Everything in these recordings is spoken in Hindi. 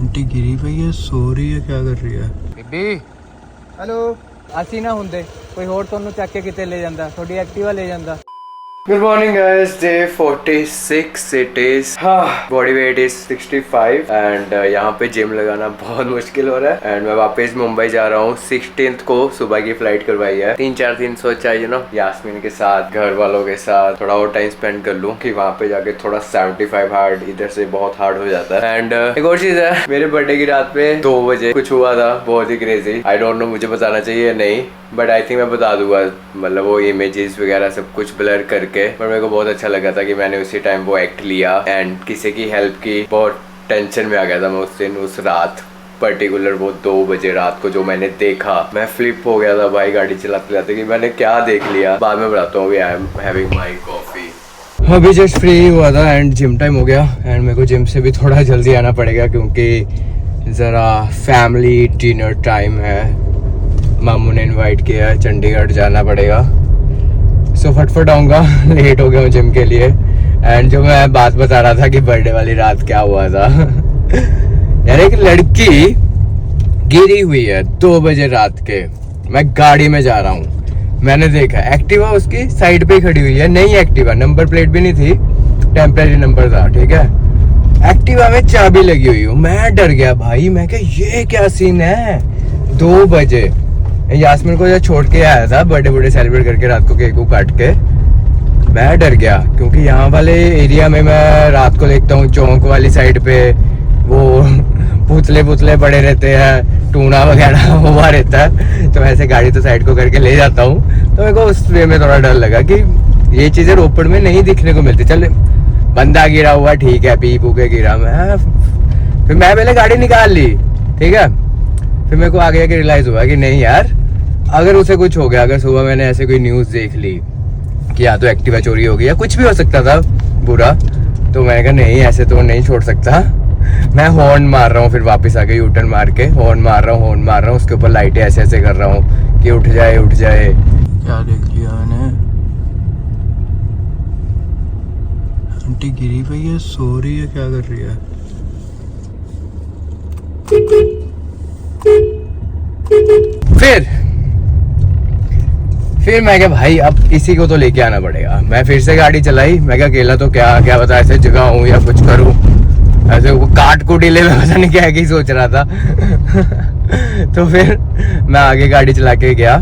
आंटी गिरी पई है, सो रही है, क्या कर रही है? ਬੀਬੀ ਹੈਲੋ ਅਸੀਂ ਨਾ ਹੁੰਦੇ ਕੋਈ ਹੋਰ ਤੁਹਾਨੂੰ ਚੱਕ ਕੇ ਕਿਤੇ ਲੈ ਜਾਂਦਾ, ਤੁਹਾਡੀ ਐਕਟਿਵਾ ਲੈ ਜਾਂਦਾ। Good morning guys, day 46 it is. हाँ, body weight is 65 and यहाँ पे जिम लगाना बहुत मुश्किल हो रहा है। एंड मैं वापस मुंबई जा रहा हूँ 16th को, सुबह की फ्लाइट करवाई है। 3-4 दिन सोचा यू नो यास्मीन के साथ, घर वालों के साथ थोड़ा और टाइम स्पेंड कर लूँ कि वहाँ पे जाके थोड़ा 75 हार्ड, इधर से बहुत हार्ड हो जाता है। एंड एक और चीज है, मेरे बर्थडे की रात पे 2 बजे कुछ हुआ था बहुत ही क्रेजी। आई डोंट नो मुझे बताना चाहिए या नहीं, बट आई थिंक मैं बता दूंगा, मतलब वो इमेजेस वगैरह सब कुछ ब्लर करके। पर मेरे को बहुत अच्छा लगा था कि मैंने उसी टाइम वो एक्ट लिया एंड किसी की हेल्प की। बहुत टेंशन में आ गया था मैं उस दिन, उस रात पर्टिकुलर वो 2 बजे रात को जो मैंने देखा, मैं फ्लिप हो गया था भाई गाड़ी चलाते चलाते कि मैंने क्या देख लिया। बाद में बताता हूँ। I am having my coffee. अभी जस्ट फ्री हुआ था एंड जिम टाइम हो गया एंड मेरे को जिम से भी थोड़ा जल्दी आना पड़ेगा क्योंकि ज़रा फैमिली डिनर टाइम है। मामू ने इनवाइट किया है, चंडीगढ़ जाना पड़ेगा। सो फटफट आऊँगा, लेट हो गया हूँ जिम के लिए। एंड जो मैं बात बता रहा था कि बर्थडे वाली रात क्या हुआ था यार, एक लड़की गिरी हुई है 2 बजे रात के। मैं गाड़ी में जा रहा हूँ, मैंने देखा एक्टिवा उसकी साइड पे खड़ी हुई है, नई एक्टिवा, नंबर प्लेट भी नहीं थी, टेम्परेरी नंबर था, ठीक है। एक्टिवा में चाबी लगी हुई हूँ। मैं डर गया भाई, मैं कहा ये क्या सीन है 2 बजे। यास्मीन को जब छोड़ के आया था बर्थडे सेलिब्रेट करके रात को केक को काट के, मैं डर गया क्योंकि यहाँ वाले एरिया में मैं रात को देखता हूँ चौक वाली साइड पे वो पुतले बड़े रहते हैं, टूना वगैरह हुआ रहता है, तो ऐसे गाड़ी तो साइड को करके ले जाता हूँ। तो मेरे को उस वे में थोड़ा डर लगा कि ये चीजें रोपड़ में नहीं दिखने को मिलती। चल बंदा गिरा हुआ ठीक है, पी पू के गिरा, फिर मैं पहले गाड़ी निकाल ली, ठीक है। फिर मेरे को आगे आके रियलाइज हुआ कि नहीं यार, अगर उसे कुछ हो गया, अगर सुबह मैंने ऐसे कोई न्यूज देख ली कि या तो एक्टिवा चोरी हो गई या कुछ भी हो सकता था बुरा, तो मैंने कहा नहीं ऐसे तो नहीं छोड़ सकता। मैं हॉर्न मार रहा हूँ, फिर वापस आके यूटर्न मार के हॉर्न मार रहा हूँ, उसके ऊपर लाइटें ऐसे ऐसे कर रहा हूँ कि उठ जाए। क्या देख लिया मैंने? आंटी गिरी पई है, सो रही है, क्या कर रही है? फिर मैं क्या भाई, अब इसी को तो लेके आना पड़ेगा। मैं फिर से गाड़ी चलाई, मैं क्या अकेला तो क्या पता ऐसे जगह हूँ या कुछ करूँ, ऐसे वो काट को डिले में पता नहीं क्या ही सोच रहा था तो फिर मैं आगे गाड़ी चला के गया,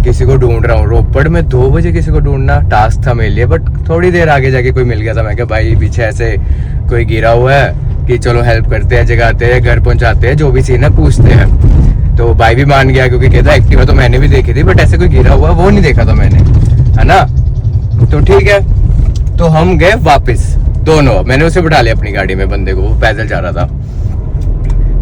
किसी को ढूंढ रहा हूँ। रोपड़ में 2 बजे किसी को ढूंढना टास्क था मेरे लिए, बट थोड़ी देर आगे जाके कोई मिल गया था। मैं क्या भाई पीछे ऐसे कोई गिरा हुआ है कि चलो हेल्प करते हैं, जगाते हैं, घर पहुंचाते हैं, जो भी सीन है पूछते हैं। तो भाई भी मान गया क्योंकि कहता एक्टिवा तो मैंने भी देखी थी, बट ऐसे कोई गिरा हुआ वो नहीं देखा था मैंने, है ना। तो ठीक है, तो हम गए वापस दोनों। मैंने उसे बिठा लिया अपनी गाड़ी में, बंदे को, वो पैदल जा रहा था।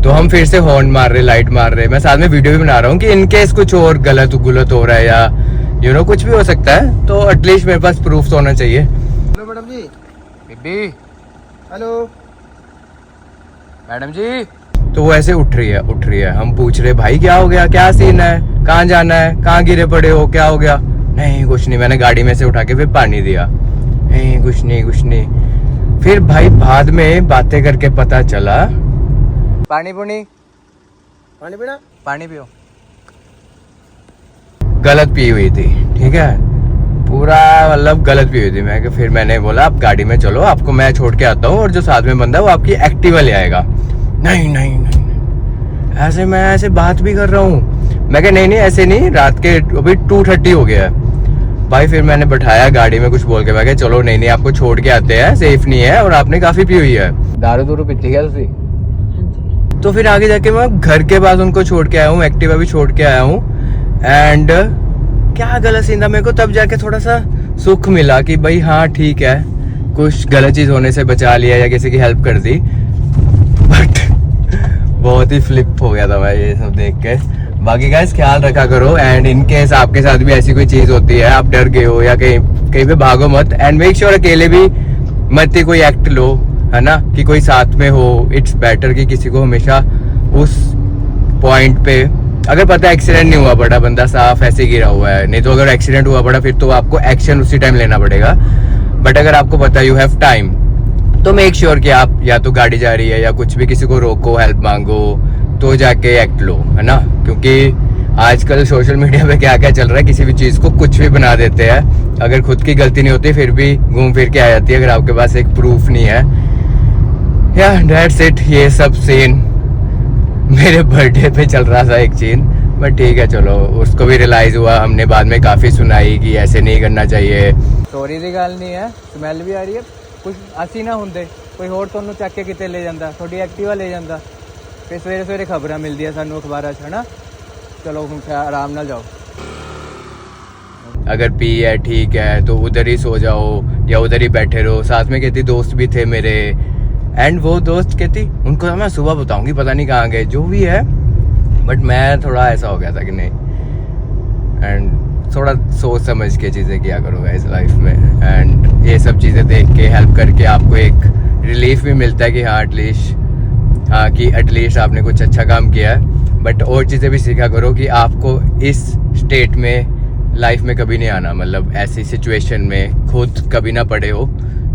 तो हम फिर से हॉर्न मार रहे, लाइट मार रहे। मैं साथ में वीडियो भी बना रहा हूँ कि इनकेस कुछ और गलत हो रहा है या यू नो कुछ भी हो सकता है, तो एटलीस्ट मेरे पास प्रूफ तो होना चाहिए। हेलो मैडम जी। बीबी हेलो मैडम जी। तो वो ऐसे उठ रही है। हम पूछ रहे भाई क्या हो गया, क्या सीन है, कहाँ जाना है, कहाँ गिरे पड़े हो, क्या हो गया? नहीं कुछ नहीं, मैंने गाड़ी में से उठा के फिर पानी दिया। नहीं कुछ नहीं। फिर भाई बाद में बातें करके पता चला पानी पीना, पानी पियो। गलत पी हुई थी, ठीक है, पूरा मतलब गलत पी हुई थी। फिर मैंने बोला आप गाड़ी में चलो, आपको मैं छोड़ के आता हूँ और जो साथ में बंदा है वो आपकी एक्टिवा ले आएगा। नहीं ऐसे मैं ऐसे बात भी कर रहा हूँ। मैं कहा नहीं ऐसे नहीं, रात के अभी 2:30 हो गया है भाई। फिर मैंने बैठाया गाड़ी में कुछ बोल के, मैं कहा चलो नहीं आपको छोड़ के आते हैं, सेफ नहीं है और आपने काफी पी हुई है। दारू पीती क्या तुसी? तो फिर आगे जाके मैं घर के बाद उनको छोड़ के आया हूँ, एक्टिवा भी छोड़ के आया हूँ। एंड क्या गलत सीन था, मेरे को तब जाके थोड़ा सा सुख मिला कि भाई हाँ ठीक है, कुछ गलत चीज होने से बचा लिया या किसी की हेल्प कर दी। बट बहुत ही फ्लिप हो गया था मैं ये सब देख के। बाकी गाइस ख्याल रखा करो, एंड इन केस आपके साथ भी ऐसी कोई चीज होती है, आप डर गए हो या कहीं पे भागो मत। एंड मेक श्योर अकेले भी मत ही कोई एक्ट लो, है ना, कि कोई साथ में हो। इट्स बेटर कि किसी को हमेशा उस पॉइंट पे, अगर पता है एक्सीडेंट नहीं हुआ पड़ा, बंदा साफ ऐसे गिरा हुआ है, नहीं तो अगर एक्सीडेंट हुआ पड़ा फिर तो आपको एक्शन उसी टाइम लेना पड़ेगा। बट अगर आपको पता यू हैव टाइम तो मेक श्योर कि आप या तो गाड़ी जा रही है या कुछ भी, किसी को रोको, हेल्प मांगो, तो जाके एक्ट लो, है ना। क्योंकि आजकल सोशल मीडिया पे क्या क्या चल रहा है, किसी भी चीज़ को कुछ भी बना देते हैं। अगर खुद की गलती नहीं होती फिर भी घूम फिर के आ जाती है, अगर आपके पास एक प्रूफ नहीं है। या दैट्स इट। ये सब सीन मेरे बर्थडे पे चल रहा था एक सीन, बट ठीक है चलो, उसको भी रियलाइज हुआ, हमने बाद में काफ़ी सुनाई कि ऐसे नहीं करना चाहिए। ਚੋਰੀ ਦੀ ਗੱਲ ਨਹੀਂ ਹੈ, ਸਮੈਲ ਵੀ ਆ ਰਹੀ ਹੈ। ਕੁਝ ਅਸੀਂ ਨਾ ਹੁੰਦੇ ਕੋਈ ਹੋਰ ਤੁਹਾਨੂੰ ਚੱਕ ਕੇ ਕਿਤੇ ਲੈ ਜਾਂਦਾ, ਤੁਹਾਡੀ ਐਕਟਿਵਾ ਲੈ ਜਾਂਦਾ, ਫਿਰ ਸਵੇਰੇ ਸਵੇਰੇ ਖਬਰਾਂ ਮਿਲਦੀਆਂ ਸਾਨੂੰ ਅਖਬਾਰਾਂ 'ਚ, ਹੈ ਨਾ। ਚਲੋ ਹੁਣ ਆਰਾਮ ਨਾਲ ਜਾਓ। अगर पी है ठीक है तो उधर ही सो जाओ या उधर ही बैठे रहो। साथ में कहती दोस्त भी थे मेरे, एंड वो दोस्त कहती उनको मैं सुबह बताऊंगी, पता नहीं कहाँ गए, जो भी है। बट मैं थोड़ा ऐसा हो गया था कि नहीं, एंड थोड़ा सोच समझ के चीज़ें किया करूँगा इस लाइफ में। एंड ये सब चीज़ें देख के, हेल्प करके आपको एक रिलीफ भी मिलता है कि हाँ एटलीस्ट, हाँ कि एटलीस्ट आपने कुछ अच्छा काम किया है। बट और चीज़ें भी सीखा करो कि आपको इस स्टेट में लाइफ में कभी नहीं आना, मतलब ऐसी सिचुएशन में खुद कभी ना पड़े हो।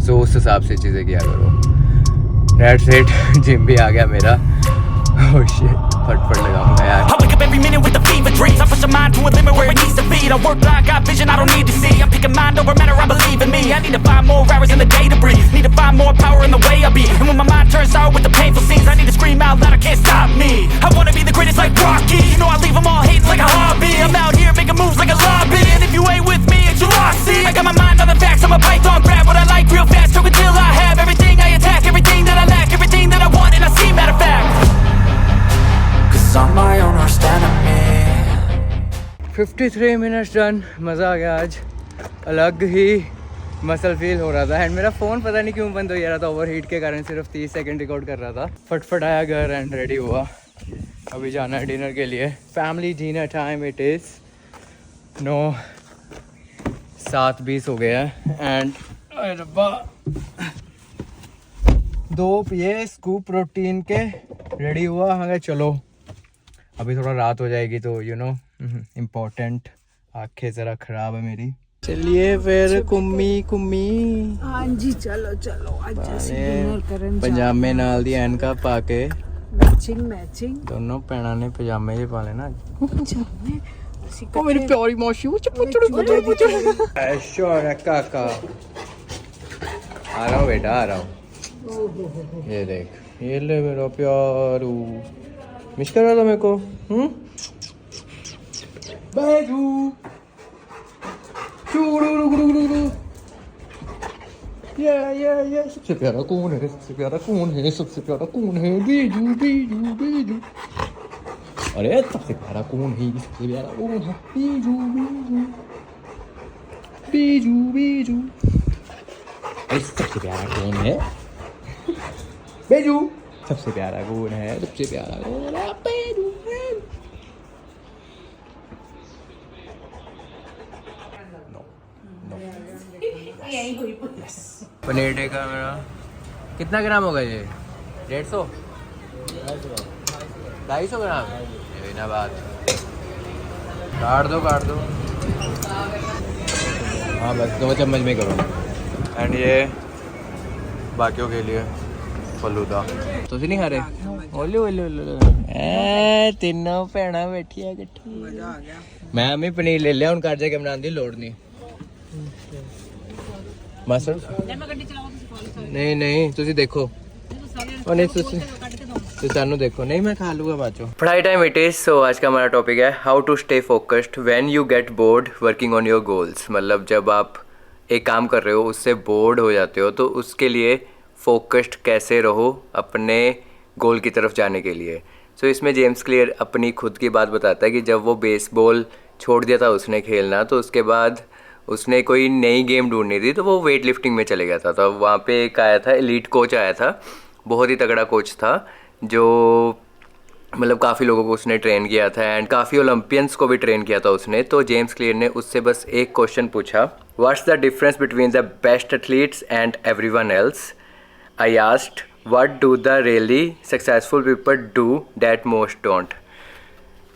सो उस हिसाब से चीज़ें किया करो। That's it. जिम भी आ गया मेरा। ओह शिट, फटफट लगाऊंगा यार। I wake up every minute with the fever dreams. I push my mind to a limit where it needs to be. I work blind, got vision I don't need to see. I'm picking mind over matter, I believe in me. I need to find more hours in the day to breathe. Need to find more power in the way I be. And when my mind turns sour with the painful scenes, I need to scream out loud, I can't stop me. I wanna be the greatest like Rocky. You know I leave them all hating like a hobby. I'm out here making moves like a lobby. And if you ain't with me, it's your loss, see. I got my mind on the facts, I'm a python, grab what I like real fast. Stroke until I have everything I attack, everything that I lack, everything that I want and I see, matter of fact. I'm my own worst enemy. 53 minutes done. मज़ा आ गया आज, अलग ही मसल फील हो रहा था। एंड मेरा फ़ोन पता नहीं क्यों बंद हो जा रहा था, ओवर हीट के कारण। सिर्फ 30 सेकंड रिकॉर्ड कर रहा था। फटफट आया घर एंड रेडी हुआ, अभी जाना है डिनर के लिए। Family dinner time it is. 7:20 हो गया है। एंड रब्बा 2 ये स्कूप प्रोटीन के रेडी हुआ। हाँ चलो, अभी थोड़ा रात हो जाएगी तो यू नो इम्पोर्टेंट, आंखें ज़रा ख़राब है मेरी। चलिए फिर कुम्मी कुम्मी। हाँ जी चलो चलो, आज ਅਸੀਂ ਡਿਨਰ ਕਰਨ ਜਾ पजामे नाल दी एनका पा के, ਮੈਚਿੰਗ ਮੈਚਿੰਗ दोनों भैनों ने पजामे जे पा लेना। ਪਜਾਮੇ ਅਸੀਂ ओ मेरी प्यारी मौसी, ऐशो है काका। आ रहा हूँ बेटा, आ रहा हूँ। ये देख, ये ले मेरा प्यारू। मिस कर रहा था मेरे को। बैजू ये सबसे प्यारा कौन है, सबसे प्यारा कौन है, सबसे प्यारा कौन है? बीजू बीजू बीजू। अरे सबसे प्यारा कौन है, सबसे प्यारा कौन है? बीजू बीजू बीजू बीजू। अरे सबसे प्यारा कौन है? बीजू। सबसे प्यारा कौन है, सबसे प्यारा कौन है? बीजू। पनीर टिक्का मेरा कितना ग्राम होगा ये? 150 250 ग्राम। ना बात, काट दो। हाँ बस 2 चम्मच में करो। एंड ये बाकियों के लिए फलूदा। तुसी नहीं खा रहे? ओले ओले ओले तीनों भैन बैठी इकट्ठी। मैं अम्मी पनीर ले लिया, हूँ घर जाके बनाने की लोड़ नहीं। मास्टर नहीं तुसी देखो, नहीं तुसी सानू देखो। नहीं मैं खा लूँगा बाद में। पढ़ाई टाइम इट इज। सो आज का हमारा टॉपिक है how to stay focused when you get bored working on your goals. मतलब जब आप एक काम कर रहे हो, उससे बोर्ड हो जाते हो, तो उसके लिए फोकस्ड कैसे रहो अपने गोल की तरफ जाने के लिए। सो इसमें जेम्स क्लियर अपनी खुद की बात बताता है कि जब वो बेसबॉल छोड़ दिया था उसने खेलना, तो उसके बाद उसने कोई नई गेम ढूंढनी थी, तो वो वेट लिफ्टिंग में चले गया था। तो वहाँ पे एक आया था, एलीट कोच आया था, बहुत ही तगड़ा कोच था, जो मतलब काफ़ी लोगों को उसने ट्रेन किया था एंड काफ़ी ओलंपियंस को भी ट्रेन किया था उसने। तो जेम्स क्लियर ने उससे बस एक क्वेश्चन पूछा, what's the difference between the best athletes and everyone else? I asked what do the really successful people do that most don't.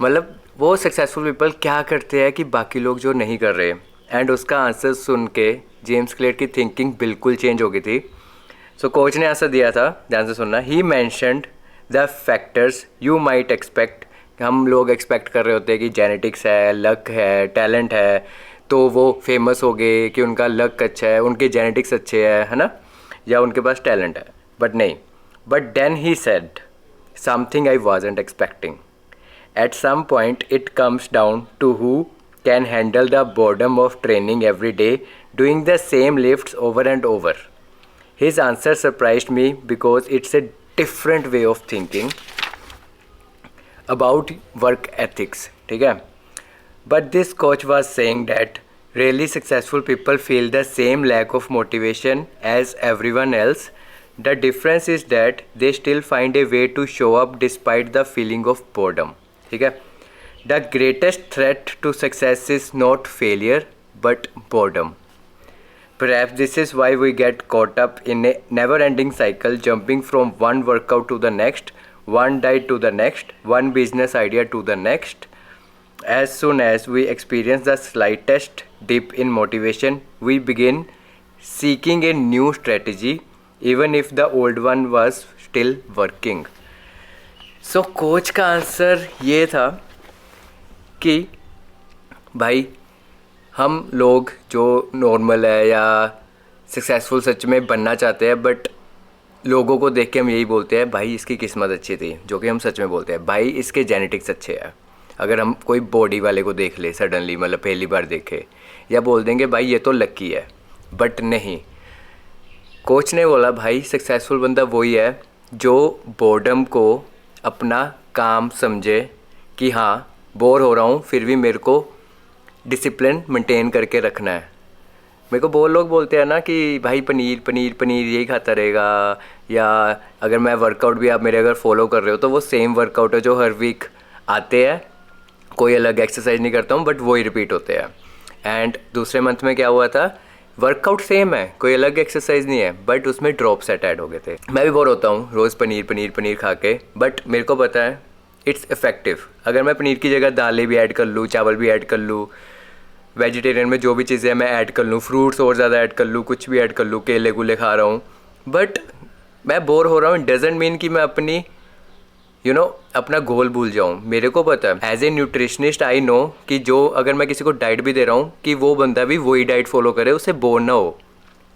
मतलब वो सक्सेसफुल पीपल क्या करते हैं कि बाकी लोग जो नहीं कर रहे। एंड उसका आंसर सुन के जेम्स क्लियर की थिंकिंग बिल्कुल चेंज हो गई थी। सो कोच ने आंसर दिया था, ध्यान से सुनना। He mentioned the factors you might expect. हम लोग एक्सपेक्ट कर रहे होते हैं कि जेनेटिक्स है, लक है, टैलेंट है, तो वो फेमस हो गए कि उनका लक अच्छा है, उनके जेनेटिक्स अच्छे है ना, या उनके पास टैलेंट है। बट नहीं, but then he said something I wasn't expecting. At some point it comes down to who can handle the boredom of training every day doing the same lifts over and over. His answer surprised me because it's a different way of thinking about work ethics, ठीक है। But this coach was saying that really successful people feel the same lack of motivation as everyone else. The difference is that they still find a way to show up despite the feeling of boredom. ठीक है? The greatest threat to success is not failure but boredom. Perhaps this is why we get caught up in a never-ending cycle, jumping from one workout to the next, one diet to the next, one business idea to the next. As soon as we experience the slightest dip in motivation, we begin seeking a new strategy, even if the old one was still working. So coach का आंसर ये था कि भाई हम लोग जो नॉर्मल है या सक्सेसफुल सच में बनना चाहते हैं, बट लोगों को देख के हम यही बोलते हैं भाई इसकी किस्मत अच्छी थी, जो कि हम सच में बोलते हैं भाई इसके जेनेटिक्स अच्छे हैं। अगर हम कोई बॉडी वाले को देख ले सडनली, मतलब पहली बार देखे, या बोल देंगे भाई ये तो लकी है, बट नहीं। कोच ने बोला भाई सक्सेसफुल बंदा वही है जो बोर्डम को अपना काम समझे कि हाँ बोर हो रहा हूँ फिर भी मेरे को डिसिप्लिन मेंटेन करके रखना है। मेरे को बहुत लोग बोलते हैं ना कि भाई पनीर पनीर पनीर यही खाता रहेगा, या अगर मैं वर्कआउट भी आप मेरे अगर फॉलो कर रहे हो तो वो सेम वर्कआउट है जो हर वीक आते हैं, कोई अलग एक्सरसाइज नहीं करता हूँ बट वही रिपीट होते हैं। एंड दूसरे मंथ में क्या हुआ था, वर्कआउट सेम है, कोई अलग एक्सरसाइज नहीं है, बट उसमें ड्रॉप सेट ऐड हो गए थे। मैं भी बोर होता हूँ रोज़ पनीर पनीर पनीर खा के, बट मेरे को पता है इट्स इफेक्टिव। अगर मैं पनीर की जगह दालें भी ऐड कर लूँ, चावल भी ऐड कर लूँ, वेजिटेरियन में जो भी चीज़ें मैं ऐड कर लूँ, फ्रूट्स और ज़्यादा ऐड कर लूँ, कुछ भी ऐड कर लूँ, केले कूले खा रहा हूँ, बट मैं बोर हो रहा हूँ, डजंट मीन कि मैं अपनी अपना गोल भूल जाऊँ। मेरे को पता है as a nutritionist I know कि जो अगर मैं किसी को डाइट भी दे रहा हूँ कि वो बंदा भी वही डाइट फॉलो करे, उससे बोर ना हो।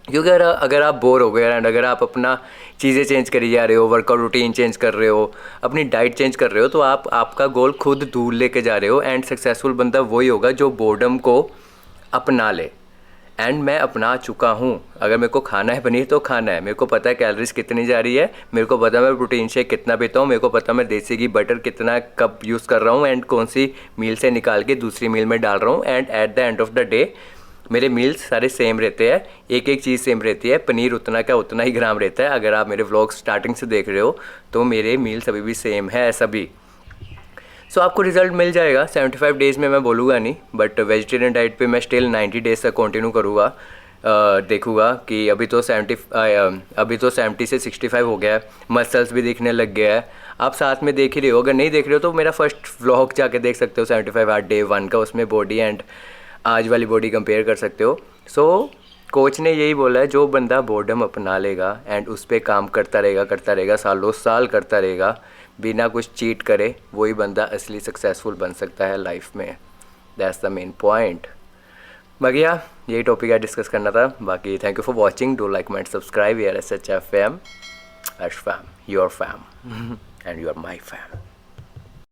क्योंकि अगर आप बोर हो गए एंड अगर आप अपना चीज़ें चेंज करी जा रहे हो, वर्कआउट रूटीन चेंज कर रहे हो, अपनी डाइट चेंज कर रहे हो, तो आप आपका गोल खुद दूर लेके जा रहे हो। एंड सक्सेसफुल बंदा वही होगा जो बोर्डम को अपना ले। एंड मैं अपना चुका हूँ। अगर मेरे को खाना है पनीर तो खाना है, मेरे को पता है कैलोरीज कितनी जा रही है, मेरे को पता है मैं प्रोटीन शेक कितना पीता हूँ, मेरे को पता है मैं देसी घी बटर कितना कप यूज़ कर रहा हूँ एंड कौन सी मील से निकाल के दूसरी मील में डाल रहा हूँ। And at the end of the day मेरे मील्स सारे सेम रहते हैं, एक एक चीज़ सेम रहती है। पनीर उतना का उतना ही ग्राम रहता है। अगर आप मेरे व्लॉग स्टार्टिंग से देख रहे हो तो मेरे मील्स अभी भी सेम है सभी। सो आपको रिजल्ट मिल जाएगा 75 डेज़ में, मैं बोलूँगा नहीं, बट वेजिटेरियन डाइट पे मैं स्टिल 90 डेज़ तक कंटिन्यू करूँगा। देखूँगा कि अभी तो 70 से 65 हो गया है, मसल्स भी दिखने लग गया है। आप साथ में देख ही रहे हो, अगर नहीं देख रहे हो तो मेरा फर्स्ट व्लॉग जाके देख सकते हो 75 आवर डे 1 का, उसमें बॉडी एंड आज वाली बॉडी कंपेयर कर सकते हो। सो कोच ने यही बोला है जो बंदा बोर्डम अपना लेगा एंड उस पर काम करता रहेगा सालों साल करता रहेगा बिना कुछ चीट करे, वही बंदा असली सक्सेसफुल बन सकता है लाइफ में। That's the main point. बाकी यही टॉपिक है डिस्कस करना था। बाकी thank you for watching, do like and subscribe. यार SHFM, Ash fam, your fam and you are my fam.